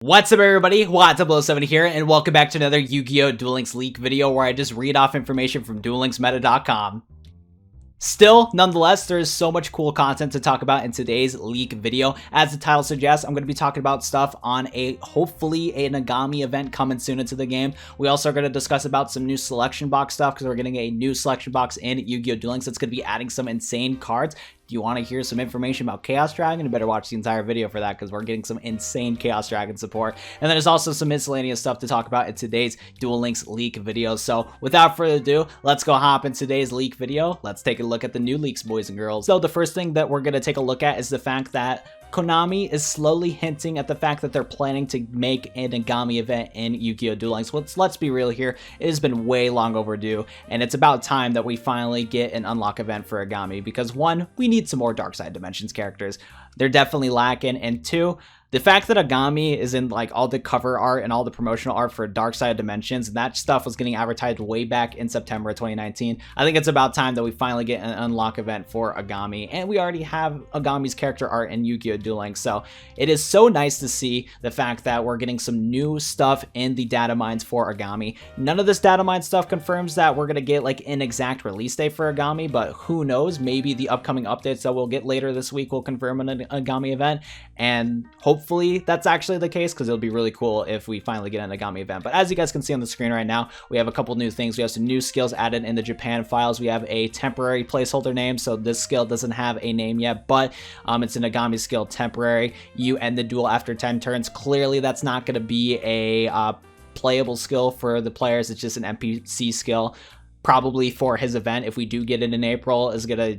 What's up everybody, Watt007 here, and welcome back to another Yu-Gi-Oh! Duel Links leak video where I just read off information from duellinksmeta.com. Still, nonetheless, there is so much cool content to talk about in today's leak video. As the title suggests, I'm going to be talking about stuff on hopefully an Aigami event coming soon into the game. We also are going to discuss about some new selection box stuff because we're getting a new selection box in Yu-Gi-Oh! Duel Links that's going to be adding some insane cards. Do you want to hear some information about Chaos Dragon? You better watch the entire video for that because we're getting some insane Chaos Dragon support. And then there's also some miscellaneous stuff to talk about in today's Duel Links leak video. So without further ado, let's go hop in today's leak video. Let's take a look at the new leaks, boys and girls. So the first thing that we're going to take a look at is the fact that Konami is slowly hinting at the fact that they're planning to make an Aigami event in Yu-Gi-Oh! Duel Links. Let's be real here, it has been way long overdue, and it's about time that we finally get an unlock event for Aigami, because one, we need some more Dark Side Dimensions characters. They're definitely lacking, and two, the fact that Aigami is in like all the cover art and all the promotional art for Dark Side Dimensions, and that stuff was getting advertised way back in September of 2019. I think it's about time that we finally get an unlock event for Aigami, and we already have Agami's character art in Yu-Gi-Oh! Duel Links, so it is so nice to see the fact that we're getting some new stuff in the data mines for Aigami. None of this data mine stuff confirms that we're gonna get like an exact release date for Aigami, but who knows, maybe the upcoming updates that we'll get later this week will confirm an Aigami event, and hopefully that's actually the case because it'll be really cool if we finally get an Aigami event. But as you guys can see on the screen right now, we have a couple new things. We have some new skills added in the Japan files. We have a temporary placeholder name, so this skill doesn't have a name yet, but it's an Aigami skill temporary. You end the duel after 10 turns. Clearly that's not going to be a playable skill for the players. It's just an NPC skill. Probably for his event, if we do get it in April, is gonna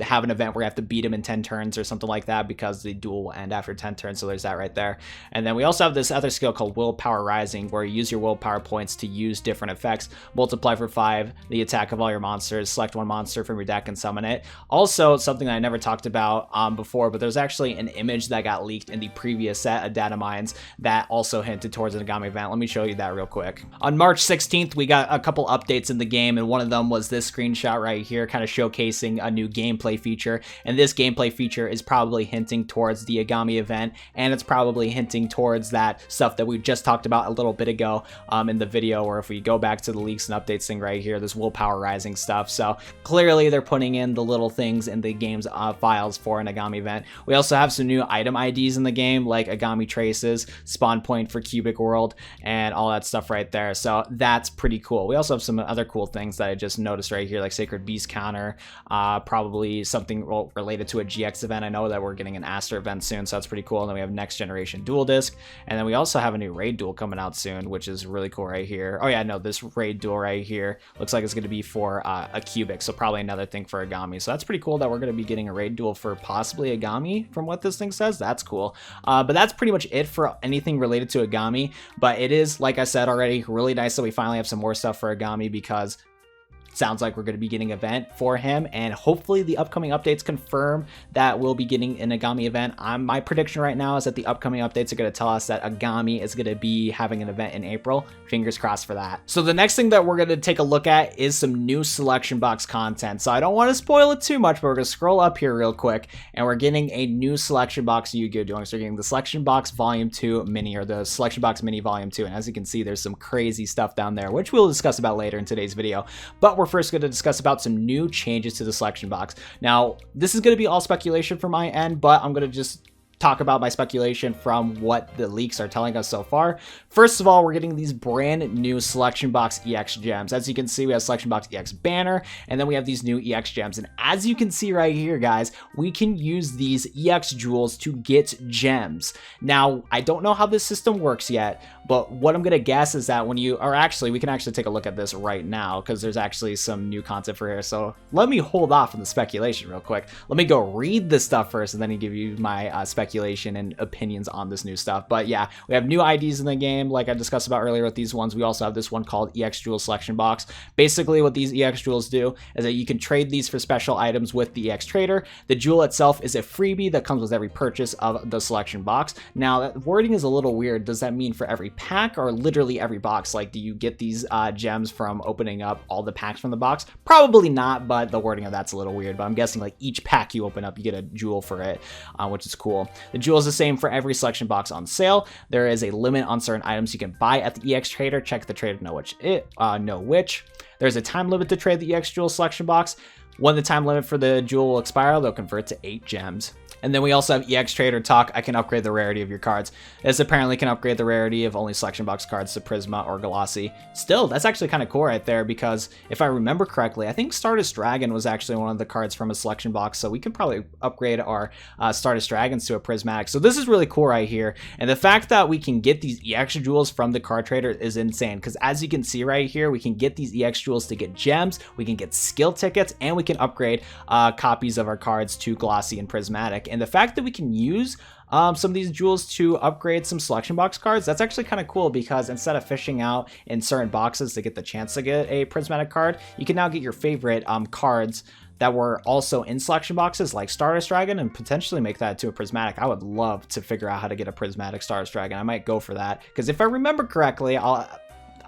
have an event where we have to beat him in 10 turns or something like that, because the duel will end after 10 turns, so there's that right there. And then we also have this other skill called Willpower Rising, where you use your willpower points to use different effects. Multiply for 5 the attack of all your monsters, select one monster from your deck and summon it. Also, something that I never talked about before, but there's actually an image that got leaked in the previous set of data mines that also hinted towards an Aigami event. Let me show you that real quick. On March 16th, we got a couple updates in the game, and one of them was this screenshot right here, kind of showcasing a new gameplay feature. And this gameplay feature is probably hinting towards the Aigami event, and it's probably hinting towards that stuff that we just talked about a little bit ago in the video, or if we go back to the leaks and updates thing right here, this willpower rising stuff. So clearly they're putting in the little things in the game's files for an Aigami event. We also have some new item IDs in the game, like Aigami traces, spawn point for cubic world, and all that stuff right there. So that's pretty cool. We also have some other cool things that I just noticed right here, like Sacred Beast counter, probably something related to a GX event. I know that we're getting an Aster event soon, so that's pretty cool. And then we have next generation dual disc, and then we also have a new raid duel coming out soon, which is really cool right here. Oh yeah, no, this raid duel right here looks like it's going to be for a cubic, so probably another thing for Aigami. So that's pretty cool that we're going to be getting a raid duel for possibly Aigami from what this thing says. That's cool. But that's pretty much it for anything related to Aigami. But it is, like I said already, really nice that we finally have some more stuff for Aigami, because sounds like we're going to be getting an event for him, and hopefully the upcoming updates confirm that we'll be getting an Aigami event. My prediction right now is that the upcoming updates are going to tell us that Aigami is going to be having an event in April. Fingers crossed for that. So the next thing that we're going to take a look at is some new selection box content. So I don't want to spoil it too much, but we're going to scroll up here real quick, and we're getting a new selection box Yu-Gi-Oh! Duel Links. So we're getting the selection box volume 2 mini, or the selection box mini volume 2, and as you can see, there's some crazy stuff down there, which we'll discuss about later in today's video. But we're first going to discuss about some new changes to the selection box. Now, this is going to be all speculation from my end, but I'm going to just talk about my speculation from what the leaks are telling us so far. First of all, we're getting these brand new selection box EX gems. As you can see, we have selection box EX banner, and then we have these new EX gems. And as you can see right here, guys, we can use these EX jewels to get gems. Now, I don't know how this system works yet, but what I'm gonna guess is that when you, or actually, we can actually take a look at this right now, because there's actually some new content for here. So let me hold off on the speculation real quick. Let me go read this stuff first, and then I'll give you my speculation and opinions on this new stuff. But yeah, we have new IDs in the game, like I discussed about earlier with these ones. We also have this one called EX Jewel Selection Box. Basically, what these EX Jewels do is that you can trade these for special items with the EX Trader. The jewel itself is a freebie that comes with every purchase of the selection box. Now, that wording is a little weird. Does that mean for every pack or literally every box? Like, do you get these gems from opening up all the packs from the box? Probably not, but the wording of that's a little weird. But I'm guessing like each pack you open up, you get a jewel for it, which is cool. The jewel is the same for every selection box on sale. There is a limit on certain items you can buy at the EX Trader. Check the trader to know which. There's a time limit to trade the EX Jewel selection box. When the time limit for the jewel will expire, they'll convert to 8 gems. And then we also have EX Trader Talk. I can upgrade the rarity of your cards. This apparently can upgrade the rarity of only selection box cards to Prisma or Glossy. Still, that's actually kind of cool right there, because if I remember correctly, I think Stardust Dragon was actually one of the cards from a selection box, so we can probably upgrade our Stardust Dragons to a Prismatic. So this is really cool right here. And the fact that we can get these EX Jewels from the card trader is insane, because as you can see right here, we can get these EX Jewels to get gems, we can get skill tickets, and we can upgrade copies of our cards to Glossy and Prismatic. And the fact that we can use some of these jewels to upgrade some selection box cards, that's actually kind of cool, because instead of fishing out in certain boxes to get the chance to get a Prismatic card, you can now get your favorite cards that were also in selection boxes like Stardust Dragon and potentially make that to a Prismatic. I would love to figure out how to get a Prismatic Stardust Dragon. I might go for that, because if I remember correctly,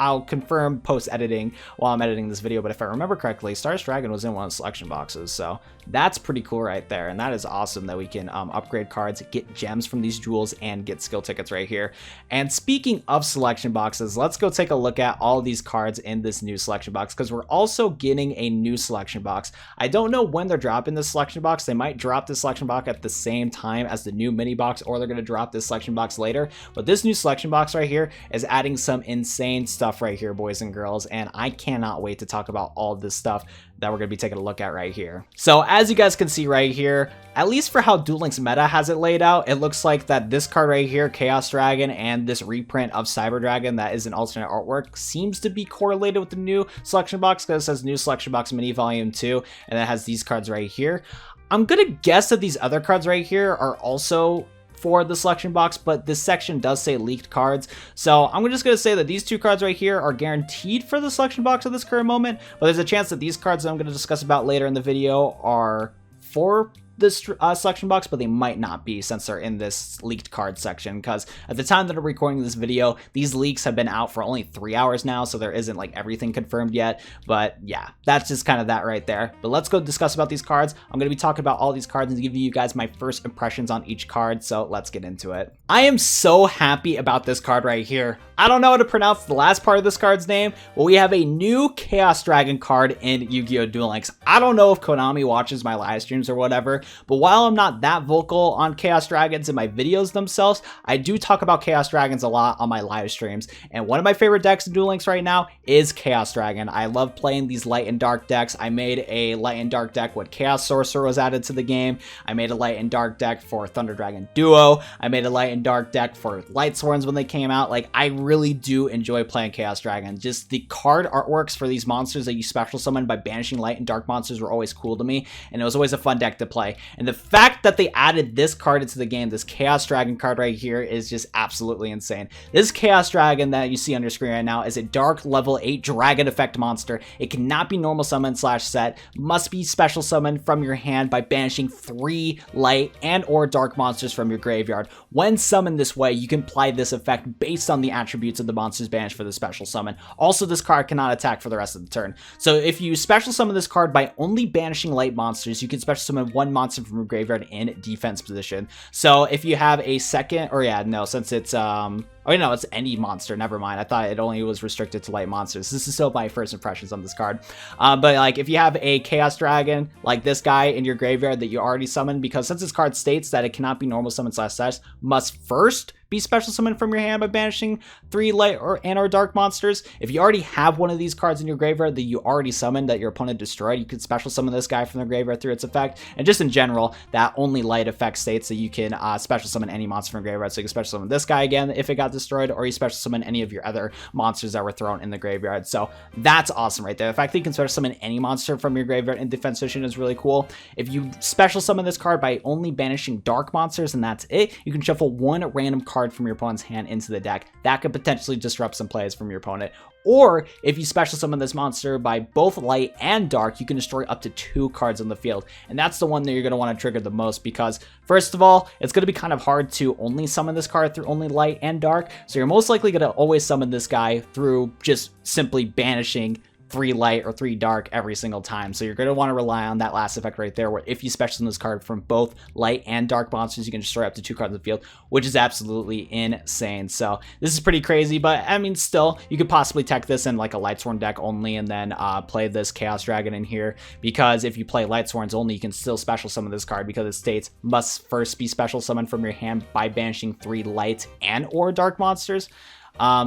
I'll confirm post-editing while I'm editing this video, but if I remember correctly, Stardust Dragon was in one of the selection boxes, so that's pretty cool right there, and that is awesome that we can upgrade cards, get gems from these jewels, and get skill tickets right here. And speaking of selection boxes, let's go take a look at all these cards in this new selection box, because we're also getting a new selection box. I don't know when they're dropping this selection box. They might drop this selection box at the same time as the new mini box, or they're going to drop this selection box later, but this new selection box right here is adding some insane stuff right here, boys and girls, and I cannot wait to talk about all this stuff that we're going to be taking a look at right here. So as you guys can see right here, at least for how Duel Links meta has it laid out, it looks like that this card right here, Chaos Dragon, and this reprint of Cyber Dragon that is an alternate artwork seems to be correlated with the new selection box, because it says new selection box mini volume 2, and it has these cards right here. I'm gonna guess that these other cards right here are also for the selection box, but this section does say leaked cards, so I'm just going to say that these two cards right here are guaranteed for the selection box at this current moment, but there's a chance that these cards that I'm going to discuss about later in the video are for this selection box, but they might not be, since they're in this leaked card section, because at the time that I'm recording this video, these leaks have been out for only 3 hours now, so there isn't like everything confirmed yet. But yeah, that's just kind of that right there. But let's go discuss about these cards. I'm going to be talking about all these cards and giving you guys my first impressions on each card, so let's get into it. I am so happy about this card right here. I don't know how to pronounce the last part of this card's name, but we have a new Chaos Dragon card in Yu-Gi-Oh! Duel Links. I don't know if Konami watches my live streams or whatever, but while I'm not that vocal on Chaos Dragons in my videos themselves, I do talk about Chaos Dragons a lot on my live streams. And one of my favorite decks in Duel Links right now is Chaos Dragon. I love playing these light and dark decks. I made a light and dark deck when Chaos Sorcerer was added to the game. I made a light and dark deck for Thunder Dragon Duo. I made a light and dark deck for Light Sworns when they came out. Like, I really do enjoy playing Chaos Dragon. Just the card artworks for these monsters that you special summon by banishing light and dark monsters were always cool to me, and it was always a fun deck to play. And the fact that they added this card into the game, this Chaos Dragon card right here, is just absolutely insane. This Chaos Dragon that you see on your screen right now is a dark level 8 dragon effect monster. It cannot be normal summon / set, must be special summoned from your hand by banishing 3 light and or dark monsters from your graveyard. When summoned this way, you can apply this effect based on the attributes of the monsters banished for the special summon. Also, this card cannot attack for the rest of the turn. So if you special summon this card by only banishing light monsters, you can special summon 1 monster from your graveyard in defense position. So if you have a second, or yeah, no, since it's oh, no, it's any monster. Never mind. I thought it only was restricted to light monsters. This is still my first impressions on this card. But like, if you have a Chaos Dragon like this guy in your graveyard that you already summoned, because since this card states that it cannot be normal summon / set, must first be special summoned from your hand by banishing 3 light or dark monsters. If you already have one of these cards in your graveyard that you already summoned that your opponent destroyed, you can special summon this guy from the graveyard through its effect. And just in general, that only light effect states that you can special summon any monster from graveyard. So you can special summon this guy again if it got destroyed, or you special summon any of your other monsters that were thrown in the graveyard. So that's awesome right there. The fact that you can special summon any monster from your graveyard in defense position is really cool. If you special summon this card by only banishing dark monsters and that's it, you can shuffle 1 random card from your opponent's hand into the deck. That could potentially disrupt some plays from your opponent. Or if you special summon this monster by both light and dark, you can destroy up to 2 cards on the field. And that's the one that you're going to want to trigger the most, because first of all, it's going to be kind of hard to only summon this card through only light and dark. So you're most likely going to always summon this guy through just simply banishing 3 light or 3 dark every single time. So you're going to want to rely on that last effect right there, where if you special summon this card from both light and dark monsters, you can destroy up to 2 cards in the field, which is absolutely insane. So this is pretty crazy, but I mean, still, you could possibly tech this in like a Lightsworn deck only, and then play this Chaos Dragon in here, because if you play Lightsworns only, you can still special summon this card, because it states must first be special summoned from your hand by banishing 3 light and or dark monsters.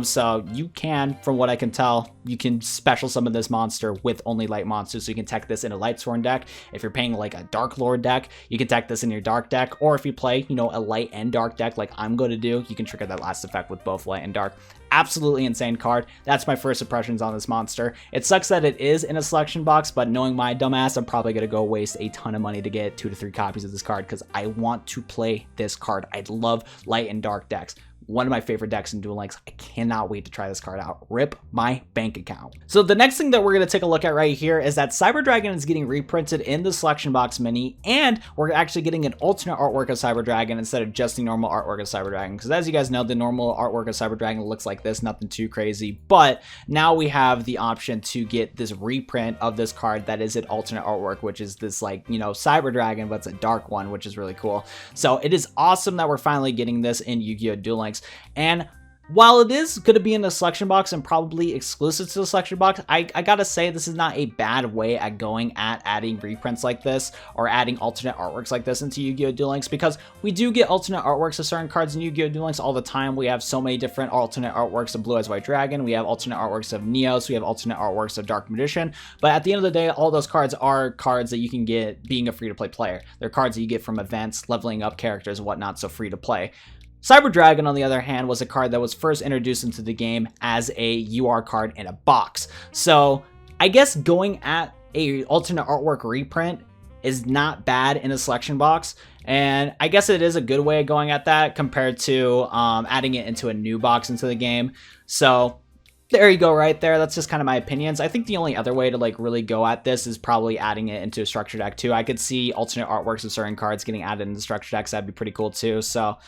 So you can, from what I can tell, you can special summon this monster with only light monsters. So you can tech this in a Lightsworn deck. If you're playing like a Dark Lord deck, you can tech this in your dark deck. Or if you play, you know, a light and dark deck like I'm going to do, you can trigger that last effect with both light and dark. Absolutely insane card. That's my first impressions on this monster. It sucks that it is in a selection box, but knowing my dumbass, I'm probably going to go waste a ton of money to get 2 to 3 copies of this card, because I want to play this card. I love light and dark decks. One of my favorite decks in Duel Links. I cannot wait to try this card out. Rip my bank account. So the next thing that we're going to take a look at right here is that Cyber Dragon is getting reprinted in the selection box mini, and we're actually getting an alternate artwork of Cyber Dragon instead of just the normal artwork of Cyber Dragon. Because as you guys know, the normal artwork of Cyber Dragon looks like this, nothing too crazy. But now we have the option to get this reprint of this card that is an alternate artwork, which is this, like, you know, Cyber Dragon, but it's a dark one, which is really cool. So it is awesome that we're finally getting this in Yu-Gi-Oh! Duel Links. And while it is going to be in the selection box and probably exclusive to the selection box, I gotta say this is not a bad way at going at adding reprints like this or adding alternate artworks like this into Yu-Gi-Oh! Duel Links, because we do get alternate artworks of certain cards in Yu-Gi-Oh! Duel Links all the time. We have so many different alternate artworks of Blue Eyes White Dragon. We have alternate artworks of Neos. We have alternate artworks of Dark Magician. But at the end of the day, all those cards are cards that you can get being a free-to-play player. They're cards that you get from events, leveling up characters and whatnot, so free to play. Cyber Dragon, on the other hand, was a card that was first introduced into the game as a UR card in a box. So I guess going at a alternate artwork reprint is not bad in a selection box. And I guess it is a good way of going at that compared to adding it into a new box into the game. So there you go right there. That's just kind of my opinions. I think the only other way to like really go at this is probably adding it into a structure deck too. I could see alternate artworks of certain cards getting added into structure decks. That'd be pretty cool too. So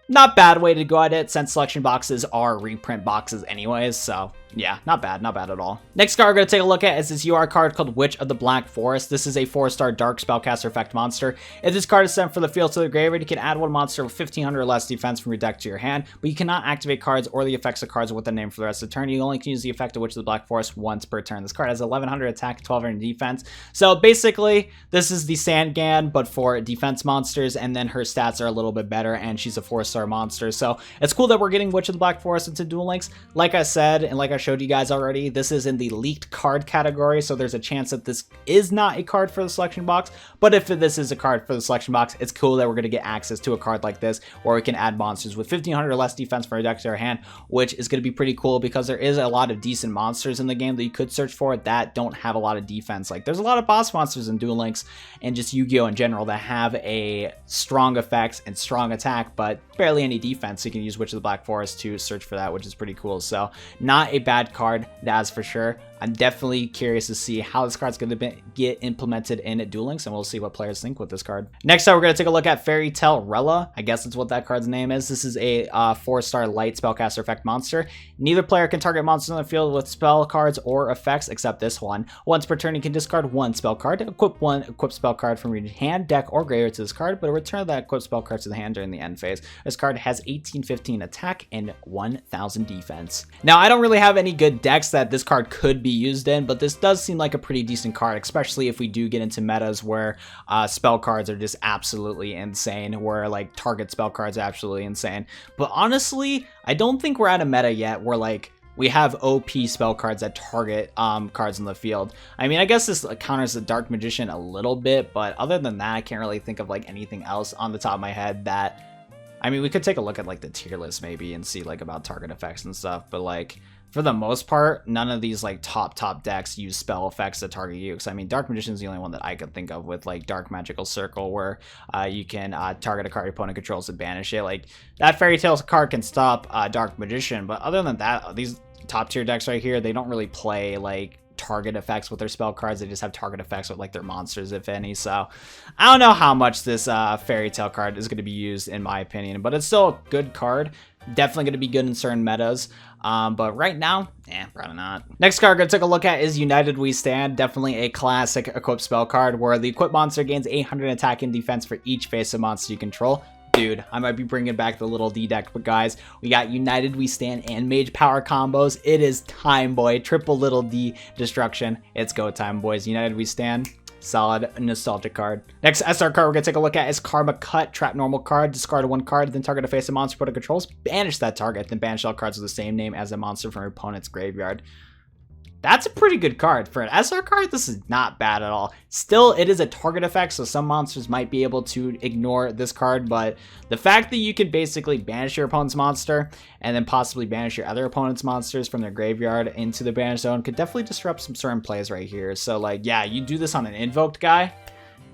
not bad way to go at it, since selection boxes are reprint boxes anyways, so yeah, not bad at all. Next card we're going to take a look at is this UR card called Witch of the Black Forest. This is a 4-star dark spellcaster effect monster. If this card is sent from the field to the graveyard, you can add one monster with 1500 or less defense from your deck to your hand, but you cannot activate cards or the effects of cards with a name for the rest of the turn. You only can use the effect of Witch of the Black Forest once per turn. This card has 1100 attack, 1200 defense. So basically, this is the Sandgan, but for defense monsters, and then her stats are a little bit better, and she's a 4-star monster. So it's cool that we're getting Witch of the Black Forest into Duel Links. Like I said, and like I showed you guys already, this is in the leaked card category, so there's a chance that this is not a card for the selection box. But if this is a card for the selection box, it's cool that we're going to get access to a card like this, where we can add monsters with 1500 or less defense for our deck to our hand, which is going to be pretty cool, because there is a lot of decent monsters in the game that you could search for that don't have a lot of defense. Like, there's a lot of boss monsters in Duel Links and just Yu-Gi-Oh! In general that have a strong effects and strong attack, but barely any defense. So you can use Witch of the Black Forest to search for that, which is pretty cool. So not a bad card, that's for sure. I'm definitely curious to see how this card's going to get implemented in Duel Links, and we'll see what players think with this card. Next up, we're going to take a look at Fairy Tale Rella. I guess that's what that card's name is. This is a 4-star light spellcaster effect monster. Neither player can target monsters on the field with spell cards or effects except this one. Once per turn, you can discard one spell card, equip one equipped spell card from your hand, deck, or graveyard to this card, but return that equipped spell card to the hand during the end phase. This card has 1815 attack and 1000 defense. Now, I don't really have any good decks that this card could be used in, but this does seem like a pretty decent card, especially if we do get into metas where spell cards are just absolutely insane, where like target spell cards are absolutely insane. But honestly, I don't think we're at a meta yet where like we have OP spell cards that target cards in the field. I mean, I guess this counters the Dark Magician a little bit, but other than that, I can't really think of like anything else on the top of my head that, I mean, we could take a look at like the tier list maybe and see like about target effects and stuff, but like for the most part, none of these like top decks use spell effects that target you. Because I mean, Dark Magician is the only one that I could think of with like Dark Magical Circle, where you can target a card your opponent controls and banish it. Like that Fairy Tale card can stop Dark Magician, but other than that, these top tier decks right here, they don't really play like target effects with their spell cards. They just have target effects with like their monsters, if any. So I don't know how much this Fairy Tale card is going to be used, in my opinion, but it's still a good card. Definitely going to be good in certain metas. But right now, probably not. Next card we're going to take a look at is United We Stand. Definitely a classic equip spell card where the equipped monster gains 800 attack and defense for each face of monster you control. Dude, I might be bringing back the little D deck, but guys, we got United We Stand and Mage Power combos. It is time, boy. Triple little D destruction. It's go time, boys. United We Stand. Solid nostalgic card. Next SR card we're gonna take a look at is Karma Cut. Trap normal card, discard one card, then target a face of monster opponent controls, banish that target, then banish all cards with the same name as a monster from your opponent's graveyard. That's a pretty good card. For an SR card, this is not bad at all. Still, it is a target effect, so some monsters might be able to ignore this card, but the fact that you can basically banish your opponent's monster and then possibly banish your other opponent's monsters from their graveyard into the banish zone could definitely disrupt some certain plays right here. So, like, yeah, you do this on an invoked guy,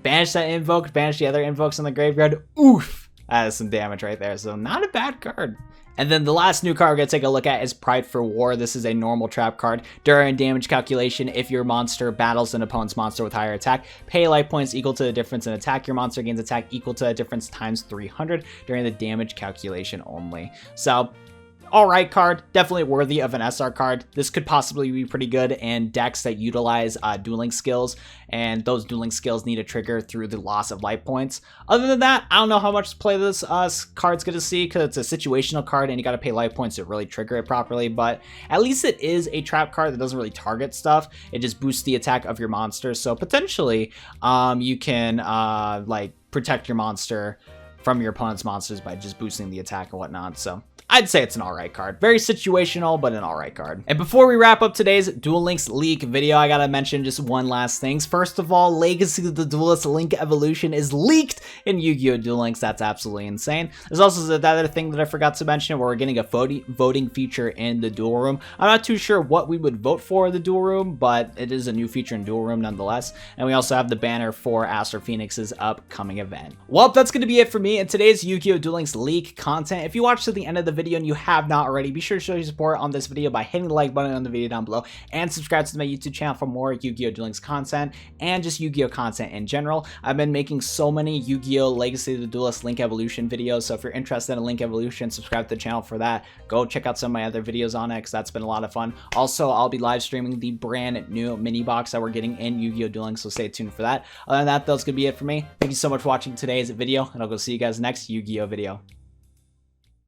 banish that invoke, banish the other invokes in the graveyard. Oof! That is some damage right there, so not a bad card. And then the last new card we're going to take a look at is Pride for War. This is a normal trap card. During damage calculation, if your monster battles an opponent's monster with higher attack, pay life points equal to the difference in attack. Your monster gains attack equal to the difference times 300 during the damage calculation only. So, alright card, definitely worthy of an SR card. This could possibly be pretty good in decks that utilize dueling skills, and those dueling skills need a trigger through the loss of life points. Other than that, I don't know how much play this card's gonna see, because it's a situational card and you gotta pay life points to really trigger it properly, but at least it is a trap card that doesn't really target stuff. It just boosts the attack of your monster, so potentially you can like protect your monster from your opponent's monsters by just boosting the attack and whatnot. So I'd say it's an alright card. Very situational, but an alright card. And before we wrap up today's Duel Links leak video, I gotta mention just one last thing. First of all, Legacy of the Duelist Link Evolution is leaked in Yu-Gi-Oh! Duel Links. That's absolutely insane. There's also that other thing that I forgot to mention, where we're getting a voting feature in the Duel Room. I'm not too sure what we would vote for in the Duel Room, but it is a new feature in Duel Room nonetheless. And we also have the banner for Astro Phoenix's upcoming event. Well, that's gonna be it for me in today's Yu-Gi-Oh! Duel Links leak content. If you watched to the end of the video and you have not already, be sure to show your support on this video by hitting the like button on the video down below and subscribe to my YouTube channel for more Yu-Gi-Oh! Duel Links content and just Yu-Gi-Oh! Content in general. I've been making so many Yu-Gi-Oh! Legacy of the Duelist Link Evolution videos, so if you're interested in Link Evolution, subscribe to the channel for that. Go check out some of my other videos on it, because that's been a lot of fun. Also, I'll be live streaming the brand new mini box that we're getting in Yu-Gi-Oh! Duel Links, so stay tuned for that. Other than that, that's gonna be it for me. Thank you so much for watching today's video, and I'll go see you guys next Yu-Gi-Oh! video.